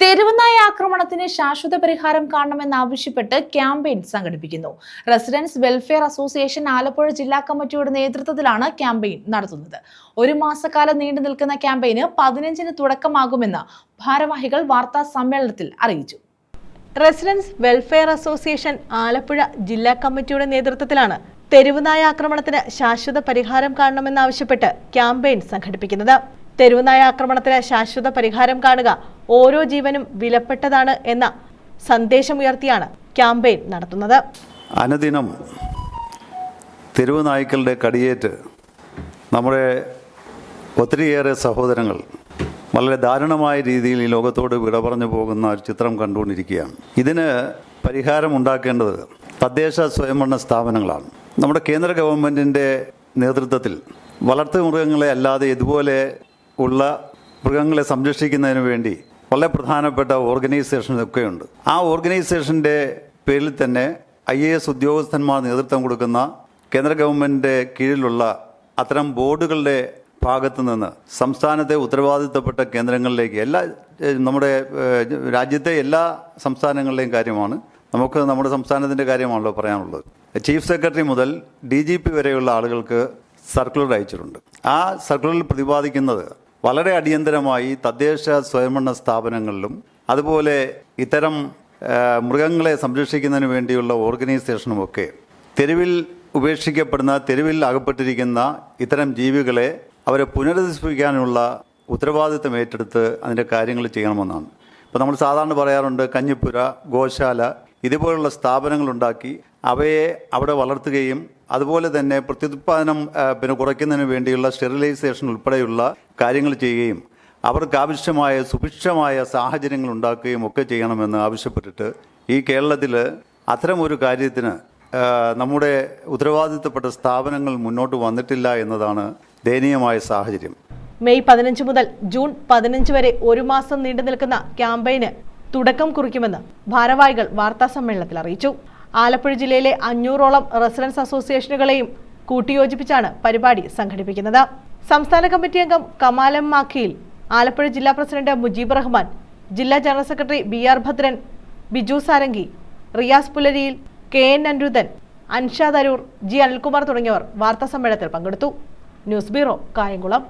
തെരുവുനായ ആക്രമണത്തിന് ശാശ്വത പരിഹാരം കാണണമെന്നാവശ്യപ്പെട്ട് ക്യാമ്പയിൻ സംഘടിപ്പിക്കുന്നു. റെസിഡൻസ് വെൽഫെയർ അസോസിയേഷൻ ആലപ്പുഴ ജില്ലാ കമ്മിറ്റിയുടെ നേതൃത്വത്തിലാണ് ക്യാമ്പയിൻ നടത്തുന്നത്. ഒരു മാസക്കാലം നീണ്ടു നിൽക്കുന്ന ക്യാമ്പയിന് 15-ന് തുടക്കമാകുമെന്ന് ഭാരവാഹികൾ വാർത്താ സമ്മേളനത്തിൽ അറിയിച്ചു. റെസിഡൻസ് വെൽഫെയർ അസോസിയേഷൻ ആലപ്പുഴ ജില്ലാ കമ്മിറ്റിയുടെ നേതൃത്വത്തിലാണ് തെരുവുനായ ആക്രമണത്തിന് ശാശ്വത പരിഹാരം കാണണമെന്നാവശ്യപ്പെട്ട് ക്യാമ്പയിൻ സംഘടിപ്പിക്കുന്നത്. തെരുവുനായ ആക്രമണത്തിന് ശാശ്വത പരിഹാരം കാണുക ഓരോ ജീവനും വിലപ്പെട്ടതാണ് എന്ന സന്ദേശമുയർത്തിയാണ് ക്യാമ്പയിൻ നടത്തുന്നത്. അനുദിനം തെരുവുനായ്ക്കളുടെ കടിയേറ്റ് നമ്മുടെ ഒത്തിരിയേറെ സഹോദരങ്ങൾ വളരെ ദാരുണമായ രീതിയിൽ ഈ ലോകത്തോട് വിട പറഞ്ഞു പോകുന്ന ഒരു ചിത്രം കണ്ടുകൊണ്ടിരിക്കുകയാണ്. ഇതിന് പരിഹാരം ഉണ്ടാക്കേണ്ടത് തദ്ദേശ സ്വയംഭരണ സ്ഥാപനങ്ങളാണ്. നമ്മുടെ കേന്ദ്ര ഗവൺമെൻറ്റിൻ്റെ നേതൃത്വത്തിൽ വളർത്തുമൃഗങ്ങളെ അല്ലാതെ ഇതുപോലെ ഉള്ള മൃഗങ്ങളെ സംരക്ഷിക്കുന്നതിന് വേണ്ടി വളരെ പ്രധാനപ്പെട്ട ഓർഗനൈസേഷനൊക്കെയുണ്ട്. ആ ഓർഗനൈസേഷൻ്റെ പേരിൽ തന്നെ IAS ഉദ്യോഗസ്ഥന്മാർ നേതൃത്വം കൊടുക്കുന്ന കേന്ദ്ര ഗവൺമെൻറ്റിൻ്റെ കീഴിലുള്ള അത്തരം ബോർഡുകളുടെ ഭാഗത്തു നിന്ന് സംസ്ഥാനത്തെ ഉത്തരവാദിത്തപ്പെട്ട കേന്ദ്രങ്ങളിലേക്ക് നമ്മുടെ രാജ്യത്തെ എല്ലാ സംസ്ഥാനങ്ങളിലെയും കാര്യമാണ്. നമുക്ക് നമ്മുടെ സംസ്ഥാനത്തിൻ്റെ കാര്യമാണല്ലോ പറയാനുള്ളത്. ചീഫ് സെക്രട്ടറി മുതൽ DGP വരെയുള്ള ആളുകൾക്ക് സർക്കുലർ അയച്ചിട്ടുണ്ട്. ആ സർക്കുലറിൽ പ്രതിപാദിക്കുന്നത് വളരെ അടിയന്തരമായി തദ്ദേശ സ്വയംഭരണ സ്ഥാപനങ്ങളിലും അതുപോലെ ഇത്തരം മൃഗങ്ങളെ സംരക്ഷിക്കുന്നതിന് വേണ്ടിയുള്ള ഓർഗനൈസേഷനുമൊക്കെ തെരുവിൽ ഉപേക്ഷിക്കപ്പെടുന്ന, തെരുവിൽ അകപ്പെട്ടിരിക്കുന്ന ഇത്തരം ജീവികളെ അവരെ പുനരധിവസിപ്പിക്കാനുള്ള ഉത്തരവാദിത്തം ഏറ്റെടുത്ത് അതിൻ്റെ കാര്യങ്ങൾ ചെയ്യണമെന്നാണ്. ഇപ്പോൾ നമ്മൾ സാധാരണ പറയാറുണ്ട്, കഞ്ഞിപ്പുര, ഗോശാല ഇതുപോലുള്ള സ്ഥാപനങ്ങളുണ്ടാക്കി അവയെ അവിടെ വളർത്തുകയും അതുപോലെ തന്നെ പ്രത്യുത്പാദനം കുറയ്ക്കുന്നതിന് വേണ്ടിയുള്ള സ്റ്റെറിലൈസേഷൻ ഉൾപ്പെടെയുള്ള കാര്യങ്ങൾ ചെയ്യുകയും അവർക്ക് ആവശ്യമായ സുഭിക്ഷമായ സാഹചര്യങ്ങൾ ഉണ്ടാക്കുകയും ഒക്കെ ചെയ്യണമെന്ന് ആവശ്യപ്പെട്ടിട്ട് ഈ കേരളത്തിൽ അത്തരമൊരു കാര്യത്തിന് നമ്മുടെ ഉത്തരവാദിത്തപ്പെട്ട സ്ഥാപനങ്ങൾ മുന്നോട്ട് വന്നിട്ടില്ല എന്നതാണ് ദയനീയമായ സാഹചര്യം. മെയ് 15 മുതൽ ജൂൺ 15 വരെ ഒരു മാസം നീണ്ടു നിൽക്കുന്ന ക്യാമ്പയിന് തുടക്കം കുറിക്കുമെന്ന് ഭാരവാഹികൾ വാർത്താ സമ്മേളനത്തിൽ അറിയിച്ചു. ആലപ്പുഴ ജില്ലയിലെ 500ഓളം റെസിഡൻസ് അസോസിയേഷനുകളെയും കൂട്ടിയോജിപ്പിച്ചാണ് പരിപാടി സംഘടിപ്പിക്കുന്നത്. സംസ്ഥാന കമ്മിറ്റി അംഗം കമാൽ M. മാഖിയിൽ, ആലപ്പുഴ ജില്ലാ പ്രസിഡന്റ് മുജീബ് റഹ്മാൻ, ജില്ലാ general secretary BR Bhadran, Biju Sarangi, Riyas പുലരിയിൽ, KN അനിരുദ്ധൻ, അൻഷാദ് അരൂർ, G. അനിൽകുമാർ തുടങ്ങിയവർ വാർത്താ സമ്മേളനത്തിൽ പങ്കെടുത്തു. News bureau, Kayamkulam.